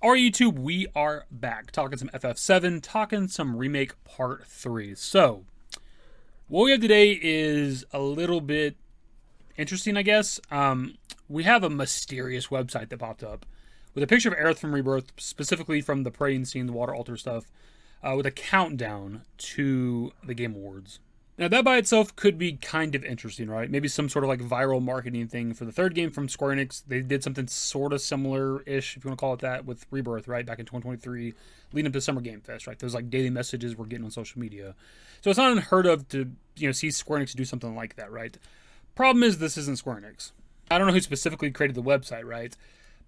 Alright, YouTube, we are back talking some FF7, talking some Remake Part 3. So, what we have today is a little bit interesting, I guess. We have a mysterious website that popped up with a picture of Aerith from Rebirth, specifically from the praying scene, the water altar stuff, with a countdown to the Game Awards. Now, that by itself could be kind of interesting, right? Maybe some sort of like viral marketing thing for the third game from Square Enix. They did something sort of similar-ish, if you want to call it that, with Rebirth, right? Back in 2023, leading up to Summer Game Fest, right? Those like daily messages we're getting on social media. So it's not unheard of to, see Square Enix do something like that, right? Problem is, this isn't Square Enix. I don't know who specifically created the website, right?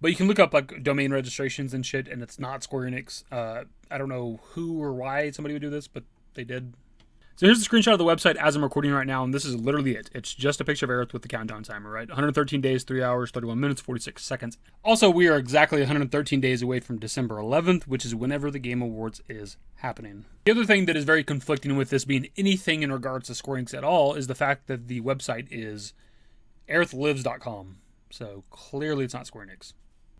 But you can look up like domain registrations and shit, and it's not Square Enix. I don't know who or why somebody would do this, but they did. So here's a screenshot of the website as I'm recording right now, and this is literally it. It's just a picture of Aerith with the countdown timer, right? 113 days, 3 hours, 31 minutes, 46 seconds. Also, we are exactly 113 days away from December 11th, which is whenever the Game Awards is happening. The other thing that is very conflicting with this being anything in regards to Square Enix at all is the fact that the website is aerithlives.com. So clearly it's not Square Enix.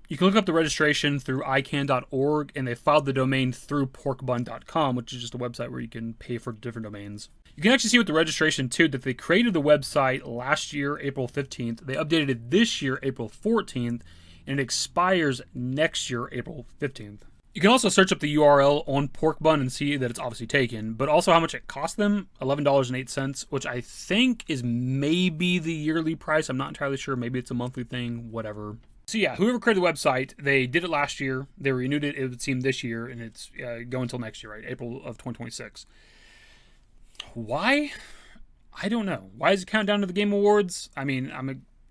You can look up the registration through ICANN.org, and they filed the domain through PorkBun.com, which is just a website where you can pay for different domains. You can actually see with the registration, too, that they created the website last year, April 15th. They updated it this year, April 14th, and it expires next year, April 15th. You can also search up the URL on PorkBun and see that it's obviously taken, but also how much it cost them, $11.08, which I think is maybe the yearly price. I'm not entirely sure. Maybe it's a monthly thing, whatever. So yeah, whoever created the website, they did it last year. They renewed it, it would seem, this year, and it's going until next year, right? April of 2026. Why? I don't know. Why is it count down to the Game Awards? I mean,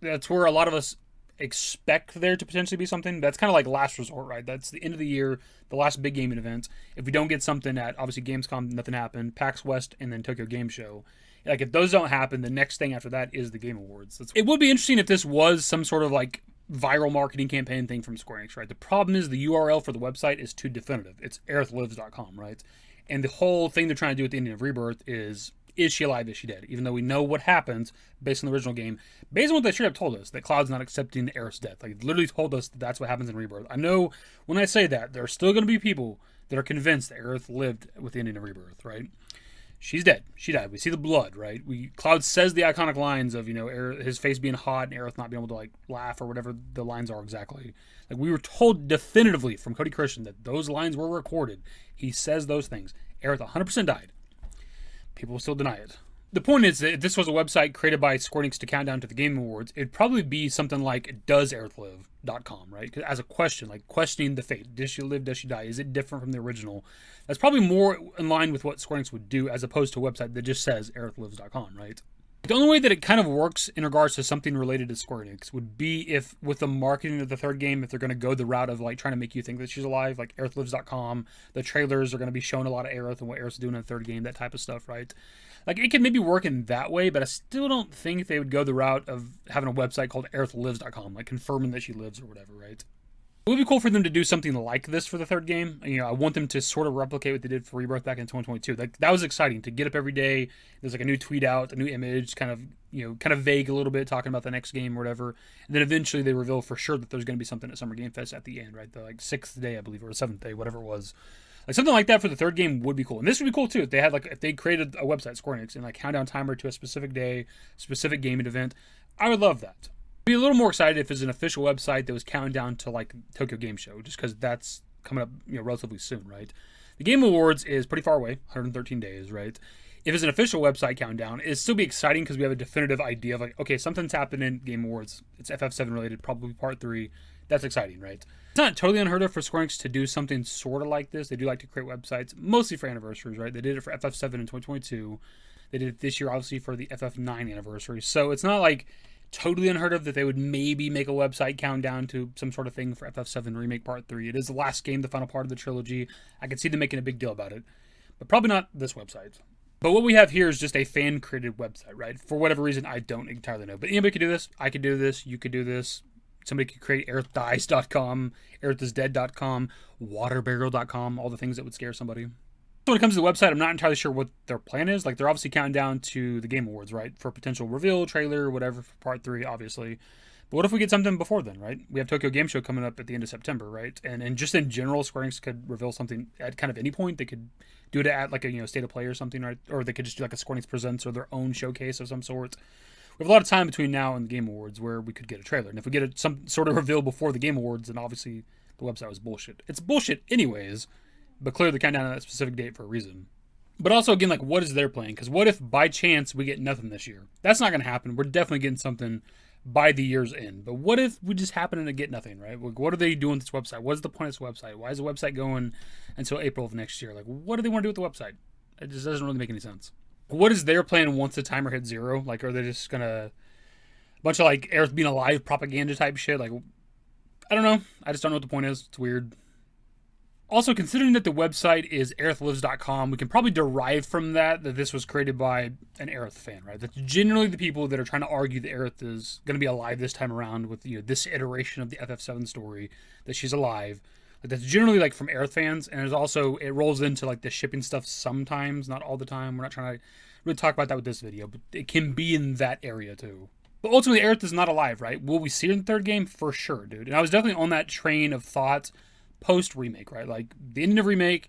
that's where a lot of us expect there to potentially be something. That's kind of like last resort, right? That's the end of the year, the last big gaming event. If we don't get something at, obviously, Gamescom, nothing happened, PAX West, and then Tokyo Game Show. Like, if those don't happen, the next thing after that is the Game Awards. It would be interesting if this was some sort of, like, viral marketing campaign thing from Square Enix, right? The problem is the URL for the website is too definitive. It's aerithlives.com, right? And the whole thing they're trying to do at the ending of Rebirth is she alive, is she dead? Even though we know what happens based on the original game, based on what they should have told us, that Cloud's not accepting Aerith's death. Like, literally told us that that's what happens in Rebirth. I know when I say that, there are still going to be people that are convinced that Aerith lived with the ending of Rebirth, right? She's dead. She died. We see the blood, right? Cloud says the iconic lines of, his face being hot and Aerith not being able to, like, laugh or whatever the lines are exactly. Like, we were told definitively from Cody Christian that those lines were recorded. He says those things. Aerith 100% died. People still deny it. The point is that if this was a website created by Square Enix to count down to the Game Awards, it'd probably be something like does-aerithlive.com, right? As a question, like questioning the fate. Does she live? Does she die? Is it different from the original? That's probably more in line with what Square Enix would do as opposed to a website that just says aerithlives.com, right? The only way that it kind of works in regards to something related to Square Enix would be if, with the marketing of the third game, if they're going to go the route of like trying to make you think that she's alive, like aerithlives.com, the trailers are going to be showing a lot of Aerith and what Aerith's doing in the third game, that type of stuff, right? Like, it could maybe work in that way, but I still don't think they would go the route of having a website called aerithlives.com, like confirming that she lives or whatever, right? It would be cool for them to do something like this for the third game. I want them to sort of replicate what they did for Rebirth back in 2022. Like, that was exciting to get up every day. There's like a new tweet out, a new image, kind of vague a little bit, talking about the next game or whatever. And then eventually they reveal for sure that there's going to be something at Summer Game Fest at the end, right? The like 6th day, I believe, or the 7th day, whatever it was. Like, something like that for the third game would be cool. And this would be cool too. If they created a website, Square Enix, and like countdown timer to a specific day, specific gaming event, I would love that. I'd be a little more excited if it's an official website that was counting down to like Tokyo Game Show, just because that's coming up, relatively soon, right? The Game Awards is pretty far away, 113 days, right? If it's an official website countdown, it'd still be exciting because we have a definitive idea of like, okay, something's happening in Game Awards. It's FF7 related, probably part 3. That's exciting, right? It's not totally unheard of for Square Enix to do something sort of like this. They do like to create websites, mostly for anniversaries, right? They did it for FF7 in 2022. They did it this year, obviously, for the FF9 anniversary. So it's not like totally unheard of that they would maybe make a website countdown to some sort of thing for FF7 Remake Part 3. It is the last game, the final part of the trilogy. I could see them making a big deal about it, but probably not this website. But what we have here is just a fan-created website, right? For whatever reason, I don't entirely know. But anybody could do this. I could do this. You could do this. Somebody could create aerithdies.com, aerithisdead.com, waterbarrel.com, all the things that would scare somebody. When it comes to the website, I'm not entirely sure what their plan is. Like, they're obviously counting down to the Game Awards, right? For a potential reveal, trailer, whatever, for Part 3, obviously. But what if we get something before then, right? We have Tokyo Game Show coming up at the end of September, right? And just in general, Square Enix could reveal something at kind of any point. They could do it at like a state of play or something, right? Or they could just do like a Square Enix Presents or their own showcase of some sort. We have a lot of time between now and the Game Awards where we could get a trailer. And if we get some sort of reveal before the Game Awards, then obviously the website was bullshit. It's bullshit anyways, but clearly they count down that specific date for a reason. But also, again, like, what is their plan? Because what if by chance we get nothing this year? That's not going to happen. We're definitely getting something by the year's end. But what if we just happen to get nothing, right? What are they doing with this website? What is the point of this website? Why is the website going until April of next year? Like, what do they want to do with the website? It just doesn't really make any sense. What is their plan once the timer hits 0? Like, are they just going to... a bunch of, like, Aerith being alive propaganda type shit? Like, I don't know. I just don't know what the point is. It's weird. Also, considering that the website is aerithlives.com, we can probably derive from that this was created by an Aerith fan, right? That's generally the people that are trying to argue that Aerith is going to be alive this time around with this iteration of the FF7 story, that she's alive. Like, that's generally like from Aerith fans, and it rolls into like the shipping stuff sometimes, not all the time. We're not trying to really talk about that with this video, but it can be in that area too. But ultimately, Aerith is not alive, right? Will we see her in the third game? For sure, dude. And I was definitely on that train of thought post-Remake, right? Like, the ending of Remake,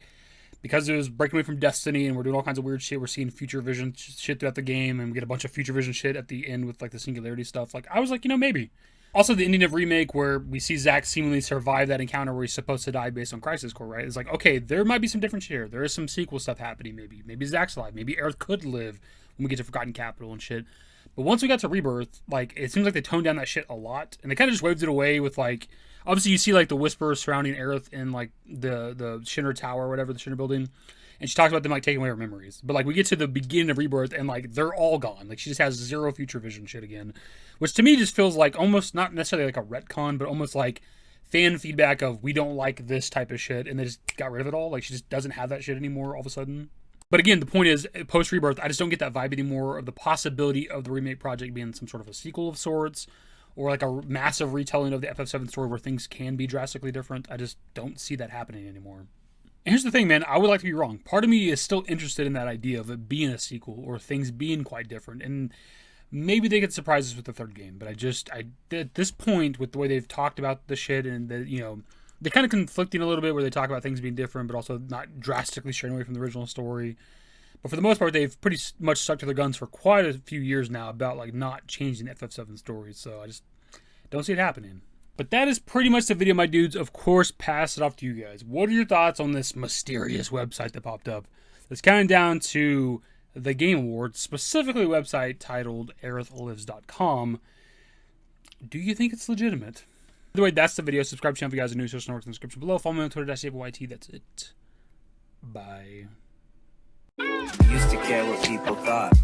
because it was breaking away from Destiny and we're doing all kinds of weird shit, we're seeing future vision shit throughout the game, and we get a bunch of future vision shit at the end with, like, the singularity stuff. Like, I was like, maybe. Also, the ending of Remake, where we see Zack seemingly survive that encounter where he's supposed to die based on Crisis Core, right? It's like, okay, there might be some different shit here. There is some sequel stuff happening, maybe. Maybe Zack's alive. Maybe Aerith could live when we get to Forgotten Capital and shit. But once we got to Rebirth, like, it seems like they toned down that shit a lot. And they kind of just waved it away with, like... obviously, you see, like, the whispers surrounding Aerith in, like, the Shinra Tower or whatever, the Shinra building. And she talks about them, like, taking away her memories. But, like, we get to the beginning of Rebirth, and, like, they're all gone. Like, she just has 0 future vision shit again. Which, to me, just feels like almost, not necessarily like a retcon, but almost like fan feedback of, we don't like this type of shit, and they just got rid of it all. Like, she just doesn't have that shit anymore all of a sudden. But again, the point is, post-Rebirth, I just don't get that vibe anymore of the possibility of the Remake project being some sort of a sequel of sorts, or like a massive retelling of the FF7 story where things can be drastically different. I just don't see that happening anymore. And here's the thing, man. I would like to be wrong. Part of me is still interested in that idea of it being a sequel or things being quite different. And maybe they could surprise us with the third game. But at this point, with the way they've talked about the shit and they're kind of conflicting a little bit where they talk about things being different, but also not drastically straying away from the original story. But for the most part, they've pretty much stuck to their guns for quite a few years now about like not changing the FF7 story. So I just don't see it happening. But that is pretty much the video, my dudes. Of course, pass it off to you guys. What are your thoughts on this mysterious website that popped up? It's counting down to the Game Awards, specifically a website titled aerithlives.com. Do you think it's legitimate? By the way, that's the video. Subscribe to the channel if you guys are new. Social networks in the description below. Follow me on Twitter, @DaveYT. That's it. Bye. Used to care what people thought,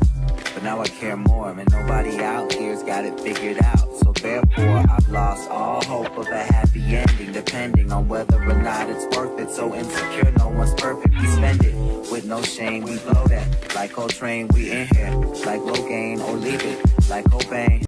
but now I care more. And nobody out here's got it figured out. So therefore, I've lost all hope of a happy ending, depending on whether or not it's worth it. So insecure, no one's perfect. We spend it with no shame. We blow that like Coltrane. We in here like Rogaine, or leave it like Cobain.